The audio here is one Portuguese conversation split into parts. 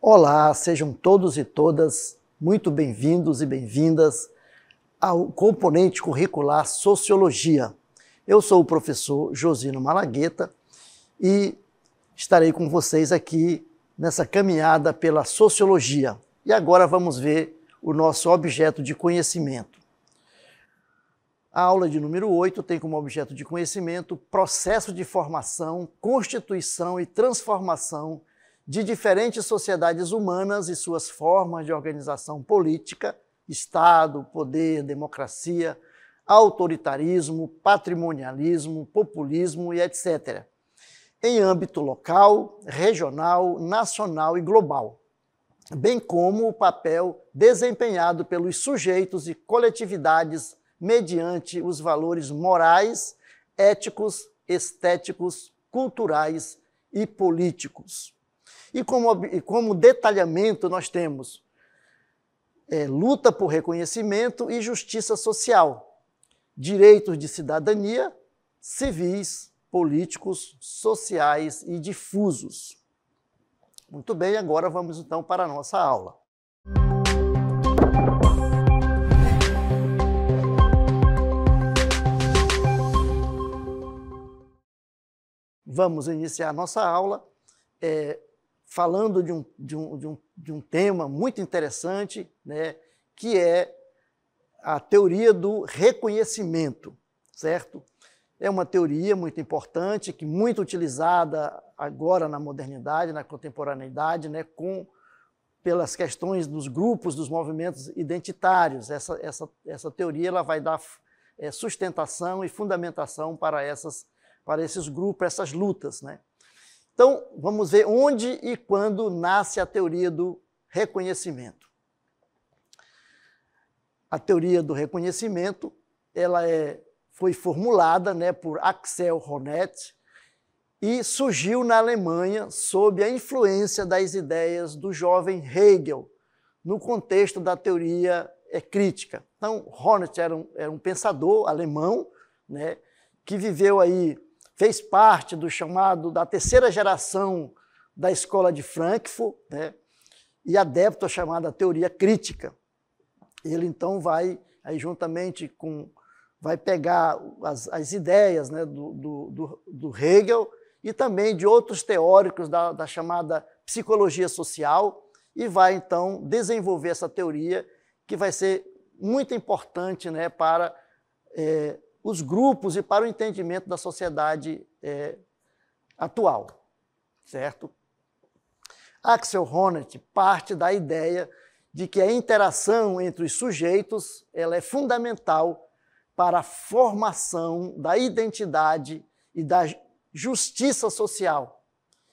Olá, sejam todos e todas muito bem-vindos e bem-vindas ao componente curricular Sociologia. Eu sou o professor Josino Malagueta e estarei com vocês aqui nessa caminhada pela Sociologia. E agora vamos ver o nosso objeto de conhecimento. A aula de número 8 tem como objeto de conhecimento processo de formação, constituição e transformação de diferentes sociedades humanas e suas formas de organização política, Estado, poder, democracia, autoritarismo, patrimonialismo, populismo e etc., em âmbito local, regional, nacional e global, bem como o papel desempenhado pelos sujeitos e coletividades mediante os valores morais, éticos, estéticos, culturais e políticos. E como detalhamento nós temos luta por reconhecimento e justiça social, direitos de cidadania, civis, políticos, sociais e difusos. Muito bem, agora vamos então para a nossa aula. Vamos iniciar a nossa aula falando de um tema muito interessante, né, que é a teoria do reconhecimento, certo? É uma teoria muito importante, que muito utilizada agora na modernidade, na contemporaneidade, né, pelas questões dos grupos, dos movimentos identitários. Essa teoria ela vai dar sustentação e fundamentação para esses grupos, essas lutas, né? Então, vamos ver onde e quando nasce a teoria do reconhecimento. A teoria do reconhecimento ela foi formulada, né, por Axel Honneth e surgiu na Alemanha sob a influência das ideias do jovem Hegel, no contexto da teoria crítica. Então, Honneth era um pensador alemão, né, que viveu aí, fez parte da terceira geração da Escola de Frankfurt, né, e adepto à chamada teoria crítica. Ele então vai pegar as ideias, né, do Hegel e também de outros teóricos da chamada psicologia social e vai então desenvolver essa teoria que vai ser muito importante, né, para os grupos e para o entendimento da sociedade atual, certo? Axel Honneth parte da ideia de que a interação entre os sujeitos ela é fundamental para a formação da identidade e da justiça social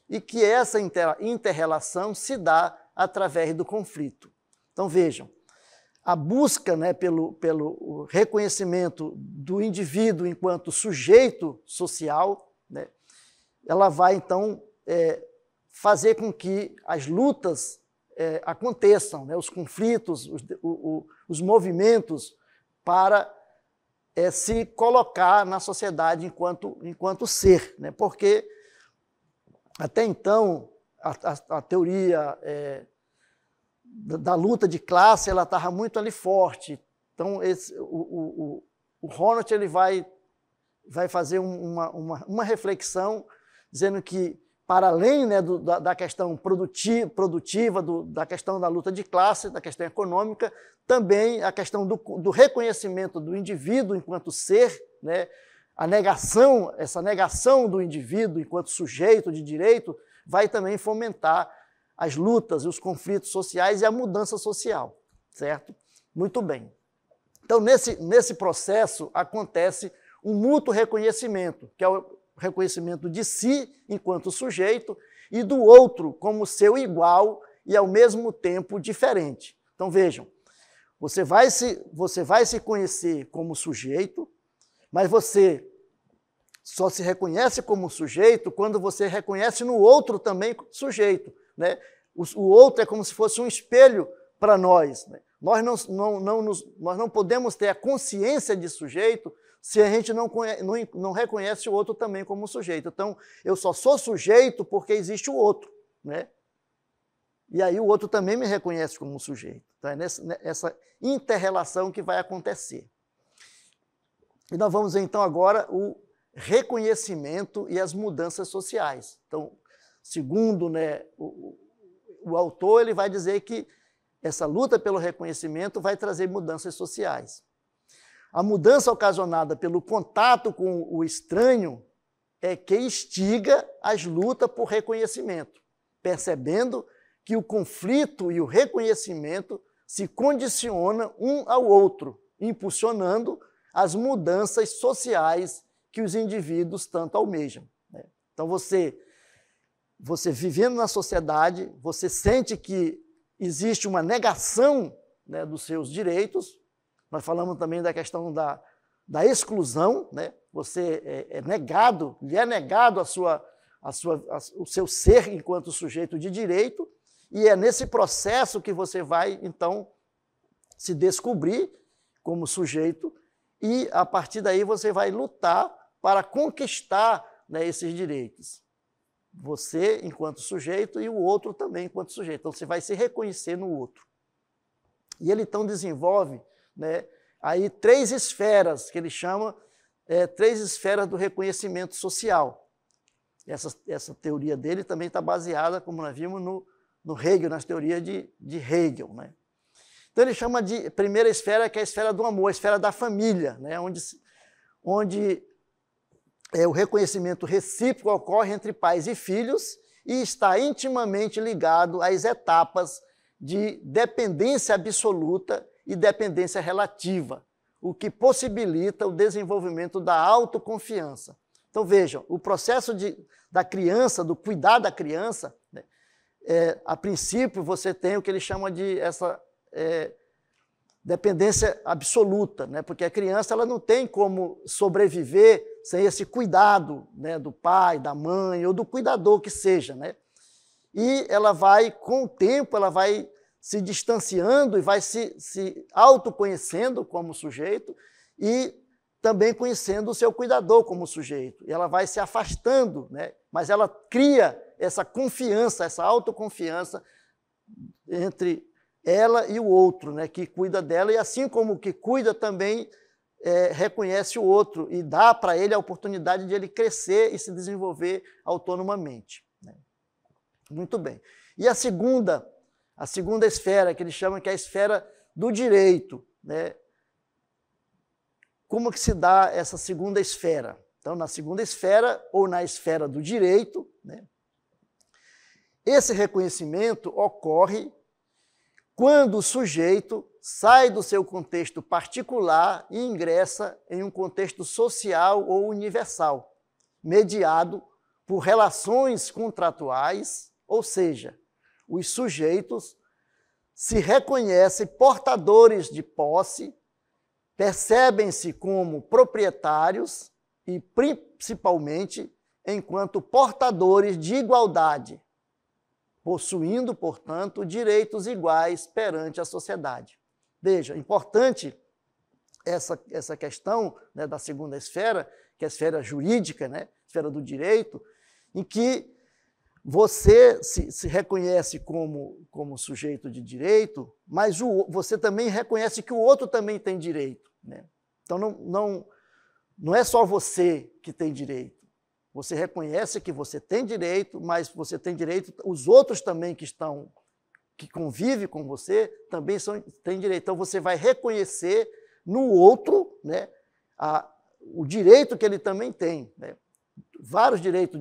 e que essa inter-relação se dá através do conflito. Então, vejam, a busca, né, pelo reconhecimento do indivíduo enquanto sujeito social, né, ela vai, então, fazer com que as lutas aconteçam, né, os conflitos, os movimentos para se colocar na sociedade enquanto ser, né, porque até então a teoria da luta de classe, ela estava muito ali forte. Então, o Honneth ele vai fazer uma reflexão, dizendo que, para além, né, da questão produtiva, da questão da luta de classe, da questão econômica, também a questão do reconhecimento do indivíduo enquanto ser, né, essa negação do indivíduo enquanto sujeito de direito, vai também fomentar as lutas e os conflitos sociais e a mudança social, certo? Muito bem. Então, nesse processo, acontece um mútuo reconhecimento, que é o reconhecimento de si enquanto sujeito e do outro como seu igual e, ao mesmo tempo, diferente. Então, vejam, você vai se conhecer como sujeito, mas você só se reconhece como sujeito quando você reconhece no outro também sujeito, né? O outro é como se fosse um espelho para nós, né? Nós não podemos ter a consciência de sujeito se a gente não reconhece o outro também como sujeito. Então, eu só sou sujeito porque existe o outro, né? e aí o outro também me reconhece como sujeito. Então é nessa inter-relação que vai acontecer. E nós vamos ver então agora o reconhecimento e as mudanças sociais. Então, segundo, né, o autor, ele vai dizer que essa luta pelo reconhecimento vai trazer mudanças sociais. A mudança ocasionada pelo contato com o estranho é que instiga as lutas por reconhecimento, percebendo que o conflito e o reconhecimento se condicionam um ao outro, impulsionando as mudanças sociais que os indivíduos tanto almejam. Então, você vivendo na sociedade, você sente que existe uma negação, né, dos seus direitos. Nós falamos também da questão da exclusão, né? Você é negado, lhe é negado o seu ser enquanto sujeito de direito, e é nesse processo que você vai, então, se descobrir como sujeito, e a partir daí você vai lutar para conquistar, né, esses direitos. Você enquanto sujeito e o outro também enquanto sujeito. Então, você vai se reconhecer no outro. E ele, então, desenvolve, né, aí 3 esferas, que ele chama 3 esferas do reconhecimento social. Essa teoria dele também está baseada, como nós vimos, no Hegel, nas teorias de Hegel, né? Então, ele chama de primeira esfera, que é a esfera do amor, a esfera da família, né, onde o reconhecimento recíproco ocorre entre pais e filhos e está intimamente ligado às etapas de dependência absoluta e dependência relativa, o que possibilita o desenvolvimento da autoconfiança. Então, vejam, o processo da criança, do cuidar da criança, né, a princípio você tem o que ele chama de essa dependência absoluta, né, porque a criança ela não tem como sobreviver sem esse cuidado, né, do pai, da mãe ou do cuidador que seja, né? E ela vai, com o tempo, ela vai se distanciando e vai se autoconhecendo como sujeito e também conhecendo o seu cuidador como sujeito. E ela vai se afastando, né? Mas ela cria essa confiança, essa autoconfiança entre ela e o outro, né, que cuida dela, e assim como o que cuida também reconhece o outro e dá para ele a oportunidade de ele crescer e se desenvolver autonomamente, né? Muito bem. E a segunda esfera, que ele chama que é a esfera do direito, né? Como que se dá essa segunda esfera? Então, na segunda esfera, ou na esfera do direito, né, esse reconhecimento ocorre quando o sujeito sai do seu contexto particular e ingressa em um contexto social ou universal, mediado por relações contratuais, ou seja, os sujeitos se reconhecem portadores de posse, percebem-se como proprietários e, principalmente, enquanto portadores de igualdade, possuindo, portanto, direitos iguais perante a sociedade. Veja, importante essa questão, né, da segunda esfera, que é a esfera jurídica, né, esfera do direito, em que você se reconhece como sujeito de direito, mas você também reconhece que o outro também tem direito, né? Então, não é só você que tem direito. Você reconhece que você tem direito, mas você tem direito, os outros também que convivem com você também têm direito. Então, você vai reconhecer no outro, né, o direito que ele também tem, né? Vários direitos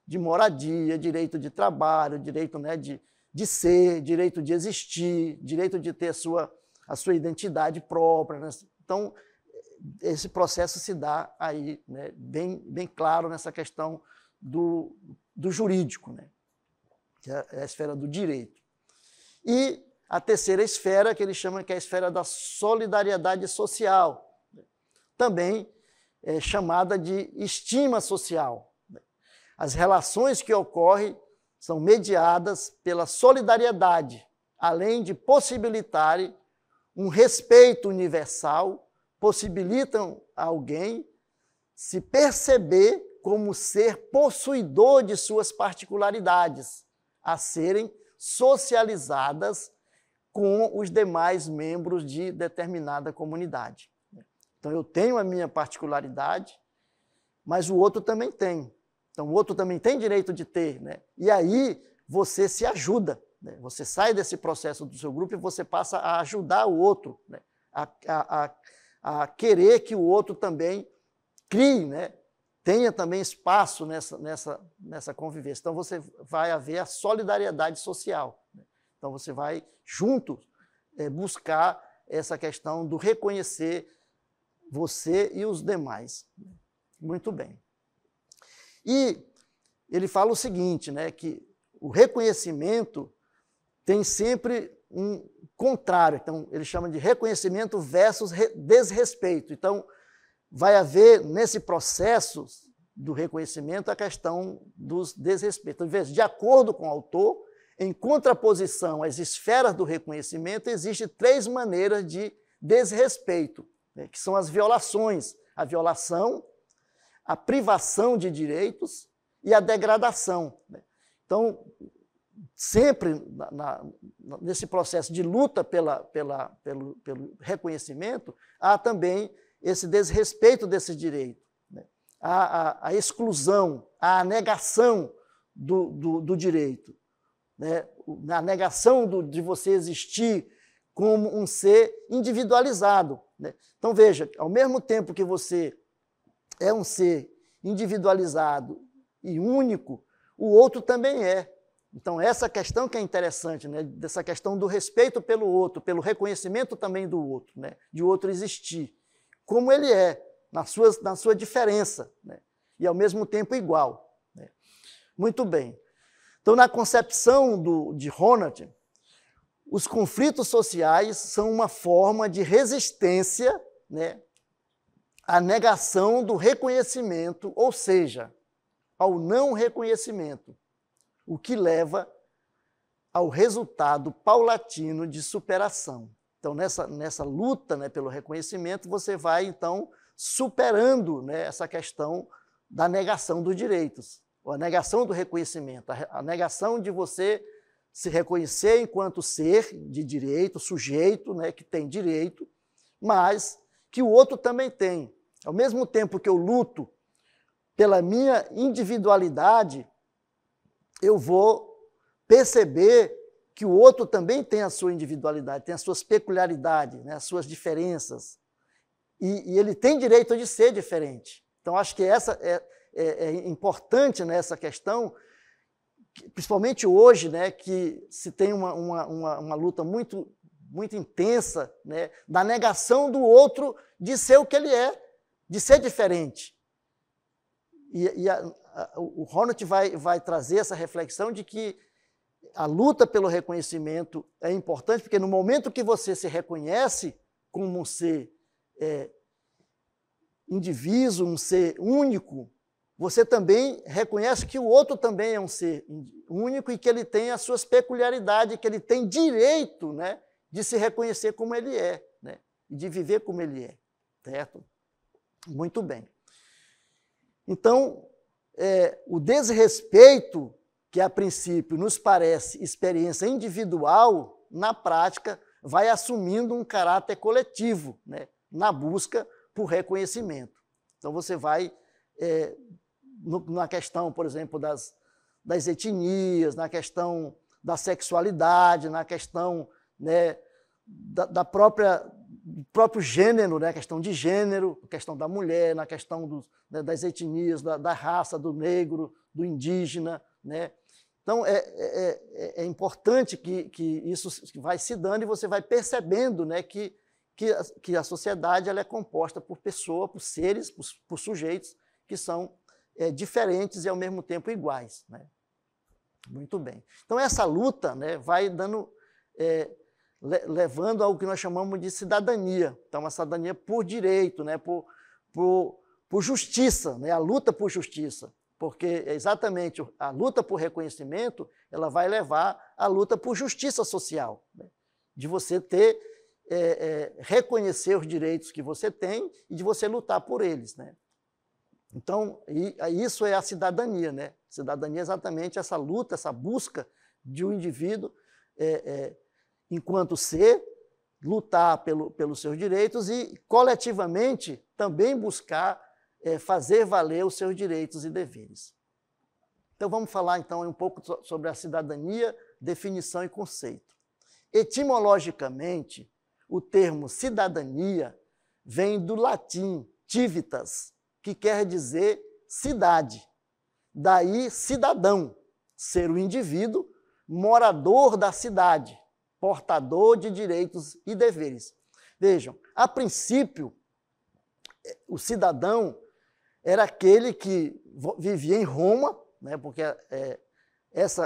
de moradia, direito de trabalho, direito, né, de ser, direito de existir, direito de ter a sua identidade própria, né? Então, esse processo se dá aí, né, bem claro nessa questão do jurídico, né, que é a esfera do direito. E a terceira esfera, que ele chama que é a esfera da solidariedade social, também é chamada de estima social. As relações que ocorrem são mediadas pela solidariedade, além de possibilitarem um respeito universal, possibilitam a alguém se perceber como ser possuidor de suas particularidades, a serem socializadas com os demais membros de determinada comunidade. Então, eu tenho a minha particularidade, mas o outro também tem. Então, o outro também tem direito de ter, né? E aí você se ajuda, né? Você sai desse processo do seu grupo e você passa a ajudar o outro, né? A querer que o outro também crie, né? Tenha também espaço nessa convivência. Então, você vai haver a solidariedade social, né? Então, você vai junto buscar essa questão do reconhecer você e os demais. Muito bem. E ele fala o seguinte, né, que o reconhecimento tem sempre um contrário. Então, ele chama de reconhecimento versus desrespeito. Então, vai haver nesse processo do reconhecimento a questão dos desrespeitos. Então, de acordo com o autor, em contraposição às esferas do reconhecimento, existem 3 maneiras de desrespeito, né, que são as violações: a violação, a privação de direitos e a degradação, né? Então, sempre nesse processo de luta pelo reconhecimento, há também esse desrespeito desse direito, né? A exclusão, a negação do direito, né? A negação de você existir como um ser individualizado, né? Então, veja, ao mesmo tempo que você é um ser individualizado e único, o outro também é. Então, essa questão que é interessante, né? Dessa questão do respeito pelo outro, pelo reconhecimento também do outro, né? De o outro existir, como ele é, na sua diferença, né? E ao mesmo tempo igual, né? Muito bem. Então, na concepção de Ronald, os conflitos sociais são uma forma de resistência, né, à negação do reconhecimento, ou seja, ao não reconhecimento, o que leva ao resultado paulatino de superação. Então, nessa luta, né, pelo reconhecimento, você vai, então, superando, né, essa questão da negação dos direitos, ou a negação do reconhecimento, a negação de você se reconhecer enquanto ser de direito, sujeito, né, que tem direito, mas que o outro também tem. Ao mesmo tempo que eu luto pela minha individualidade, eu vou perceber que o outro também tem a sua individualidade, tem as suas peculiaridades, né, as suas diferenças, e ele tem direito de ser diferente. Então, acho que essa é importante nessa questão, principalmente hoje, né, que se tem uma luta muito intensa, né, da negação do outro de ser o que ele é, de ser diferente. O Ronald vai trazer essa reflexão de que a luta pelo reconhecimento é importante, porque no momento que você se reconhece como um ser indivíduo, um ser único, você também reconhece que o outro também é um ser único e que ele tem as suas peculiaridades, que ele tem direito, né, de se reconhecer como ele é, né, e de viver como ele é, certo? Muito bem. Então, o desrespeito, que a princípio nos parece experiência individual, na prática vai assumindo um caráter coletivo, né, na busca por reconhecimento. Então, você vai, na questão, por exemplo, das etnias, na questão da sexualidade, na questão, né, do próprio gênero, né, a questão de gênero, a questão da mulher, na questão das etnias, da raça, do negro, do indígena, né? Então, é importante que isso vai se dando e você vai percebendo, né, que a sociedade ela é composta por pessoas, por seres, por sujeitos que são diferentes e, ao mesmo tempo, iguais, né? Muito bem. Então, essa luta, né, vai dando... levando ao que nós chamamos de cidadania. Então, uma cidadania por direito, né? por justiça, né? A luta por justiça, porque exatamente a luta por reconhecimento ela vai levar à luta por justiça social, né? De você reconhecer os direitos que você tem e de você lutar por eles, né? Então, isso é a cidadania, né? Cidadania é exatamente essa luta, essa busca de um indivíduo enquanto ser, lutar pelos seus direitos e, coletivamente, também buscar fazer valer os seus direitos e deveres. Então, vamos falar, então, um pouco sobre a cidadania, definição e conceito. Etimologicamente, o termo cidadania vem do latim civitas, que quer dizer cidade. Daí, cidadão, ser o indivíduo morador da cidade, portador de direitos e deveres. Vejam, a princípio, o cidadão era aquele que vivia em Roma, né, porque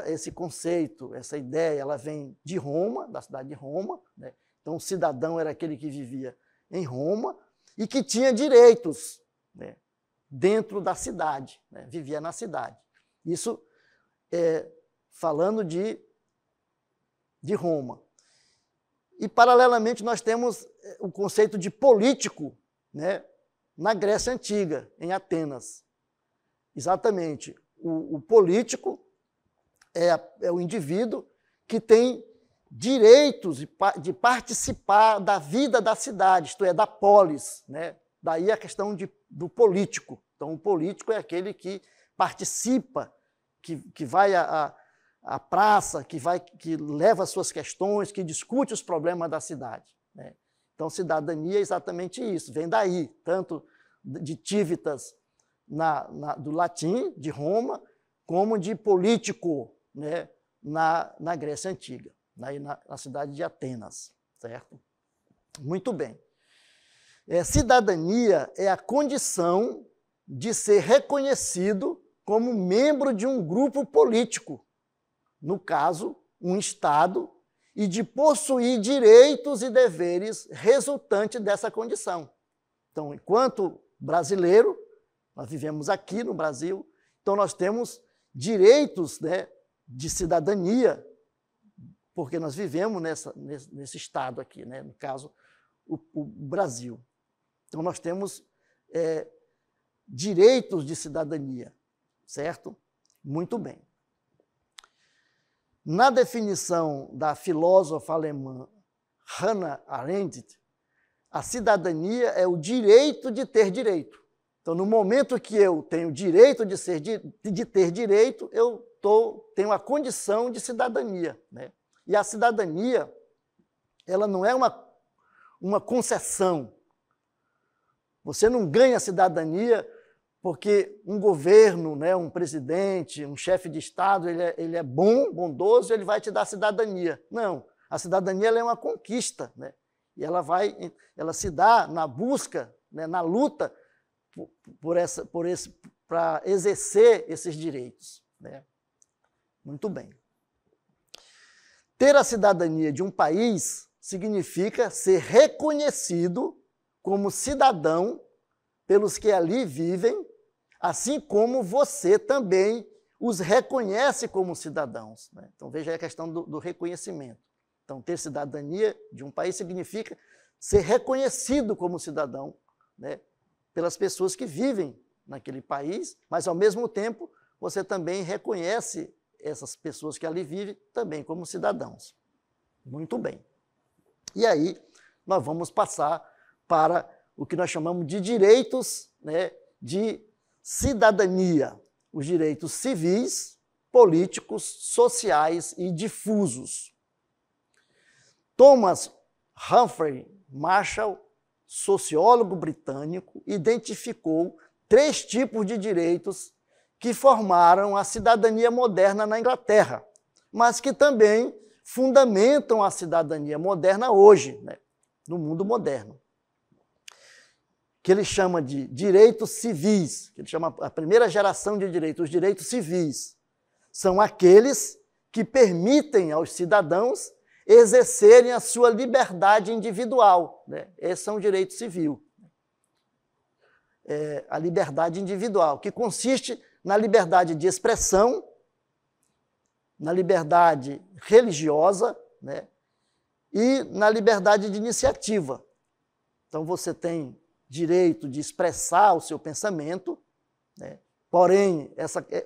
esse conceito, essa ideia, ela vem de Roma, da cidade de Roma, né? Então, o cidadão era aquele que vivia em Roma e que tinha direitos, né, dentro da cidade, né, vivia na cidade. Isso falando de Roma. E, paralelamente, nós temos o conceito de político, né, na Grécia Antiga, em Atenas. Exatamente. O político é o indivíduo que tem direitos de participar da vida da cidade, isto é, da polis, né? Daí a questão do político. Então, o político é aquele que participa, que vai à praça, que leva as suas questões, que discute os problemas da cidade, né? Então, cidadania é exatamente isso, vem daí, tanto de civitas do latim, de Roma, como de político, né, na Grécia Antiga, na cidade de Atenas, certo? Muito bem. Cidadania é a condição de ser reconhecido como membro de um grupo político, no caso, um Estado, e de possuir direitos e deveres resultantes dessa condição. Então, enquanto brasileiro, nós vivemos aqui no Brasil, então nós temos direitos, né, de cidadania, porque nós vivemos nesse Estado aqui, né, no caso, o Brasil. Então, nós temos direitos de cidadania, certo? Muito bem. Na definição da filósofa alemã Hannah Arendt, a cidadania é o direito de ter direito. Então, no momento que eu tenho direito de ter direito, eu tenho a condição de cidadania, né? E a cidadania, ela não é uma concessão. Você não ganha cidadania porque um governo, né, um presidente, um chefe de Estado, ele é bondoso, ele vai te dar para Não, a cidadania ela é uma conquista, né? E ela se dá na busca, né, na luta para exercer esses direitos, né? Muito bem. Ter a cidadania de um país significa ser reconhecido como cidadão pelos que ali vivem, assim como você também os reconhece como cidadãos, né? Então, veja aí a questão do reconhecimento. Então, ter cidadania de um país significa ser reconhecido como cidadão, né, pelas pessoas que vivem naquele país, mas, ao mesmo tempo, você também reconhece essas pessoas que ali vivem também como cidadãos. Muito bem. E aí, nós vamos passar para o que nós chamamos de direitos, né, de cidadania. Os direitos civis, políticos, sociais e difusos. Thomas Humphrey Marshall, sociólogo britânico, identificou 3 tipos de direitos que formaram a cidadania moderna na Inglaterra, mas que também fundamentam a cidadania moderna hoje, né, no mundo moderno. Que ele chama de direitos civis, que ele chama a primeira geração de direitos, os direitos civis. São aqueles que permitem aos cidadãos exercerem a sua liberdade individual, né? Esse é um direito civil. A liberdade individual, que consiste na liberdade de expressão, na liberdade religiosa, né, e na liberdade de iniciativa. Então, você tem direito de expressar o seu pensamento, né? Porém,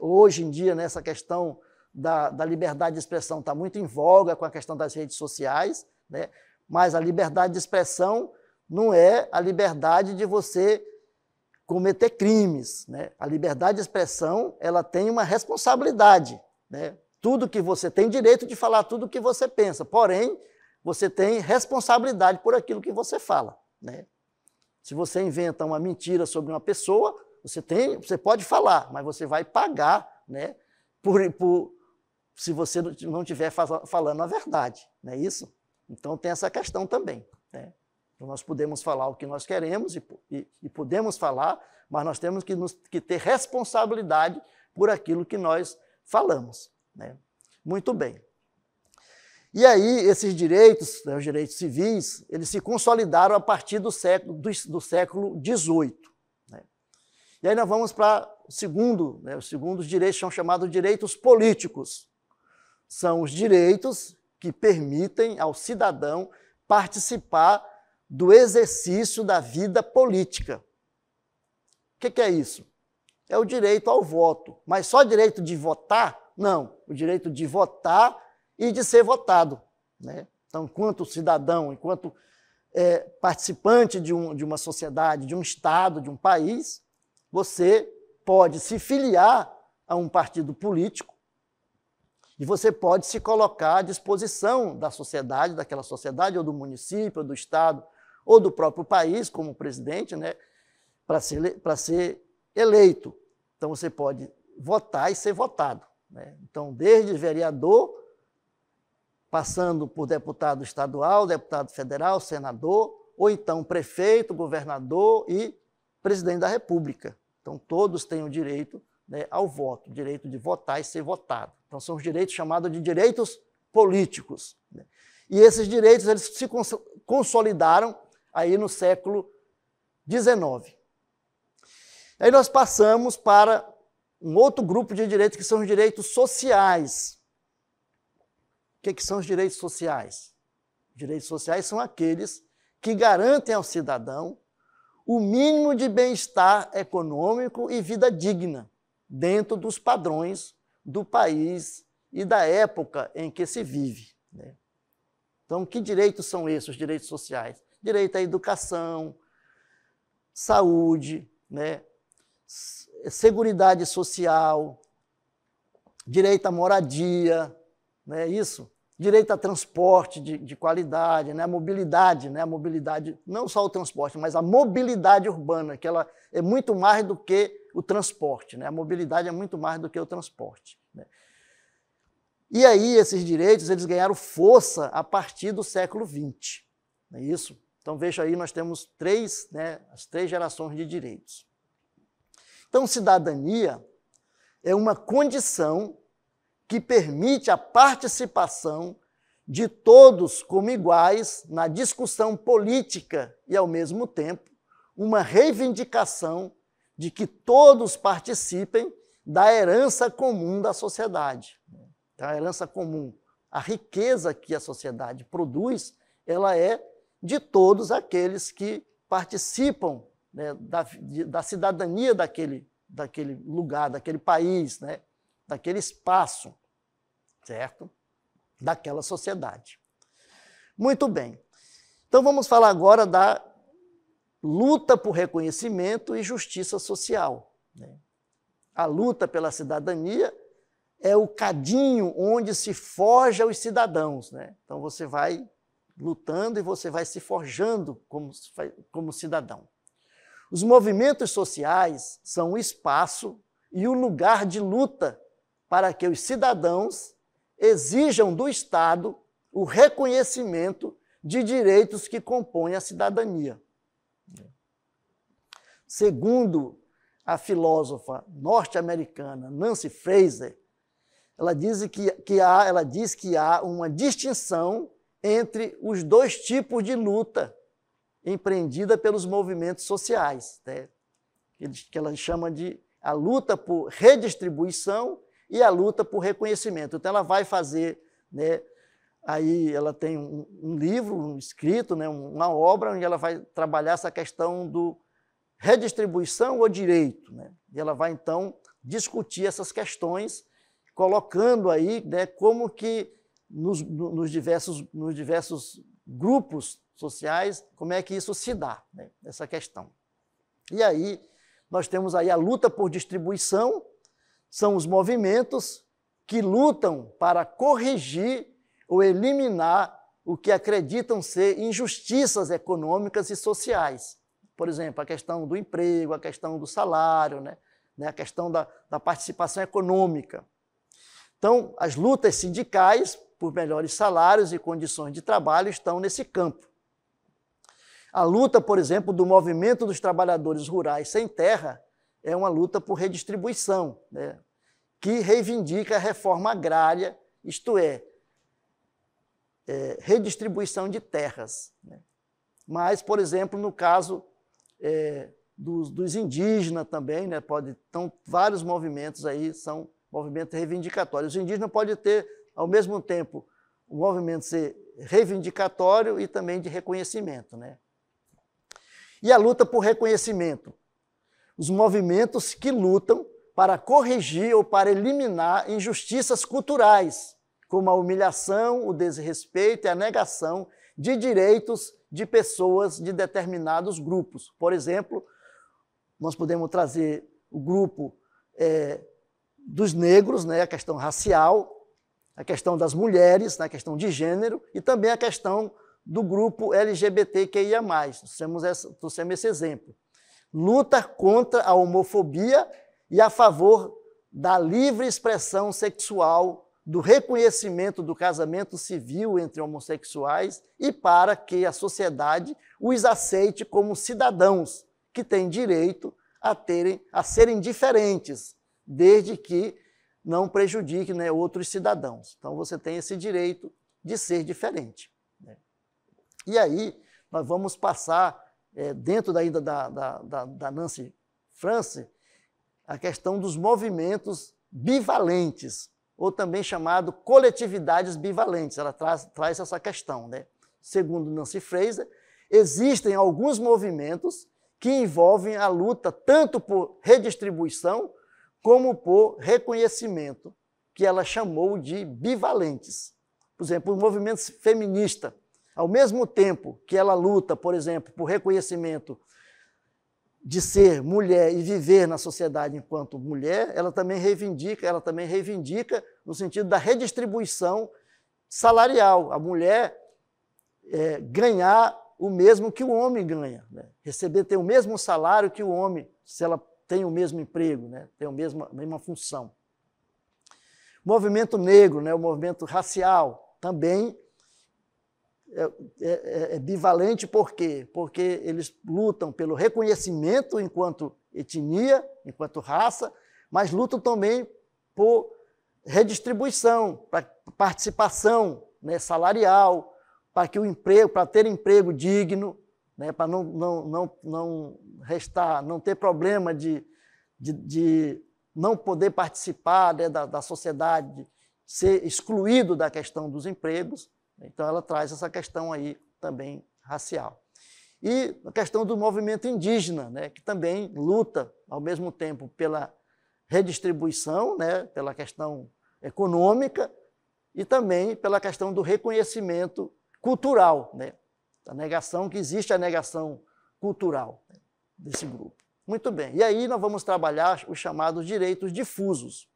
hoje em dia, nessa questão da liberdade de expressão está muito em voga com a questão das redes sociais, né? Mas a liberdade de expressão não é a liberdade de você cometer crimes, né? A liberdade de expressão, ela tem uma responsabilidade, né? Tudo que você tem direito de falar tudo o que você pensa, porém, você tem responsabilidade por aquilo que você fala, né? Se você inventa uma mentira sobre uma pessoa, você pode falar, mas você vai pagar, né, se você não estiver falando a verdade, não é isso? Então tem essa questão também, né? Então, nós podemos falar o que nós queremos e podemos falar, mas nós temos que ter responsabilidade por aquilo que nós falamos, né? Muito bem. E aí, esses direitos, né, os direitos civis, eles se consolidaram a partir do século XVIII. Né? E aí nós vamos para o segundo, né, os segundos direitos são chamados direitos políticos. São os direitos que permitem ao cidadão participar do exercício da vida política. O que é isso? É o direito ao voto. Mas só direito de votar? Não. O direito de votar e de ser votado, né? Então, enquanto cidadão, enquanto participante de uma sociedade, de um Estado, de um país, você pode se filiar a um partido político e você pode se colocar à disposição da sociedade, daquela sociedade, ou do município, ou do Estado, ou do próprio país, como presidente, né, para ser eleito. Então, você pode votar e ser votado, né? Então, desde vereador, passando por deputado estadual, deputado federal, senador, ou então prefeito, governador e presidente da República. Então, todos têm o direito, né, ao voto, o direito de votar e ser votado. Então, são os direitos chamados de direitos políticos, né? E esses direitos eles se consolidaram aí no século XIX. Aí nós passamos para um outro grupo de direitos, que são os direitos sociais. O que são os direitos sociais? Os direitos sociais são aqueles que garantem ao cidadão o mínimo de bem-estar econômico e vida digna, dentro dos padrões do país e da época em que se vive, né? Então, que direitos são esses, os direitos sociais? Direito à educação, saúde, né? Seguridade social, direito à moradia, né? Isso? Direito a transporte de qualidade, né? A mobilidade, não só o transporte, mas a mobilidade urbana, que ela é muito mais do que o transporte, né? A mobilidade é muito mais do que o transporte, né? E aí esses direitos eles ganharam força a partir do século XX, não é isso? Então veja aí, nós temos as três gerações de direitos. Então, cidadania é uma condição que permite a participação de todos como iguais na discussão política e, ao mesmo tempo, uma reivindicação de que todos participem da herança comum da sociedade. A herança comum, a riqueza que a sociedade produz, ela é de todos aqueles que participam, né, da cidadania daquele lugar, daquele país, né, daquele espaço, certo? Daquela sociedade. Muito bem. Então vamos falar agora da luta por reconhecimento e justiça social, né? A luta pela cidadania é o cadinho onde se forja os cidadãos, né? Então você vai lutando e você vai se forjando como cidadão. Os movimentos sociais são o espaço e o lugar de luta para que os cidadãos exijam do Estado o reconhecimento de direitos que compõem a cidadania. Segundo a filósofa norte-americana Nancy Fraser, ela diz que há uma distinção entre os dois tipos de luta empreendida pelos movimentos sociais, né? Que ela chama de a luta por redistribuição e a luta por reconhecimento. Então, ela vai fazer, né, aí ela tem um livro escrito, né, uma obra, onde ela vai trabalhar essa questão do redistribuição ou direito, né? E ela vai, então, discutir essas questões colocando aí, né, como que nos diversos grupos sociais, como é que isso se dá, né, essa questão. E aí, nós temos aí a luta por distribuição, são os movimentos que lutam para corrigir ou eliminar o que acreditam ser injustiças econômicas e sociais. Por exemplo, a questão do emprego, a questão do salário, né, a questão da participação econômica. Então, as lutas sindicais por melhores salários e condições de trabalho estão nesse campo. A luta, por exemplo, do movimento dos trabalhadores rurais sem terra é uma luta por redistribuição, né, que reivindica a reforma agrária, isto é, redistribuição de terras. Né. Mas, por exemplo, no caso dos indígenas também, né, então, vários movimentos aí são movimentos reivindicatórios. Os indígenas podem ter, ao mesmo tempo, o movimento ser reivindicatório e também de reconhecimento, né. E a luta por reconhecimento. Os movimentos que lutam para corrigir ou para eliminar injustiças culturais, como a humilhação, o desrespeito e a negação de direitos de pessoas de determinados grupos. Por exemplo, nós podemos trazer o grupo dos negros, né, a questão racial, a questão das mulheres, a questão de gênero, e também a questão do grupo LGBTQIA+. Trouxemos esse exemplo. Luta contra a homofobia e a favor da livre expressão sexual, do reconhecimento do casamento civil entre homossexuais e para que a sociedade os aceite como cidadãos que têm direito a serem diferentes, desde que não prejudiquem, né, outros cidadãos. Então, você tem esse direito de ser diferente. Né? E aí, nós vamos passar, dentro ainda da Nancy Francke, a questão dos movimentos bivalentes, ou também chamado coletividades bivalentes. Ela traz essa questão, né? Segundo Nancy Fraser, existem alguns movimentos que envolvem a luta tanto por redistribuição como por reconhecimento, que ela chamou de bivalentes. Por exemplo, o movimento feminista, ao mesmo tempo que ela luta, por exemplo, por reconhecimento de ser mulher e viver na sociedade enquanto mulher, ela também reivindica no sentido da redistribuição salarial. A mulher ganhar o mesmo que o homem ganha, né? Ter o mesmo salário que o homem, se ela tem o mesmo emprego, né? Tem a mesma função. O movimento negro, né? O movimento racial, também é bivalente. Por quê? Porque eles lutam pelo reconhecimento enquanto etnia, enquanto raça, mas lutam também por redistribuição, para participação, né, salarial, para que o emprego, para ter emprego digno, né, para não ter problema de não poder participar, né, da sociedade, ser excluído da questão dos empregos. Então, ela traz essa questão aí também racial. E a questão do movimento indígena, né, que também luta, ao mesmo tempo, pela redistribuição, né, pela questão econômica e também pela questão do reconhecimento cultural, né, a negação, que existe a negação cultural, né, desse grupo. Muito bem. E aí nós vamos trabalhar os chamados direitos difusos.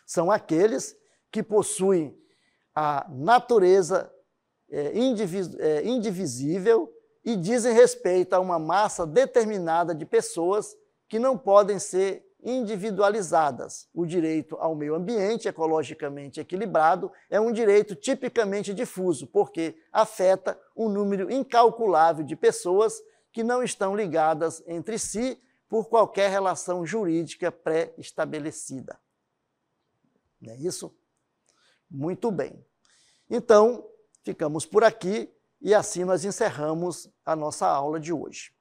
São aqueles que possuem a natureza indivisível e dizem respeito a uma massa determinada de pessoas que não podem ser individualizadas. O direito ao meio ambiente ecologicamente equilibrado é um direito tipicamente difuso, porque afeta um número incalculável de pessoas que não estão ligadas entre si por qualquer relação jurídica pré-estabelecida. Não é isso? Muito bem. Então, ficamos por aqui e assim nós encerramos a nossa aula de hoje.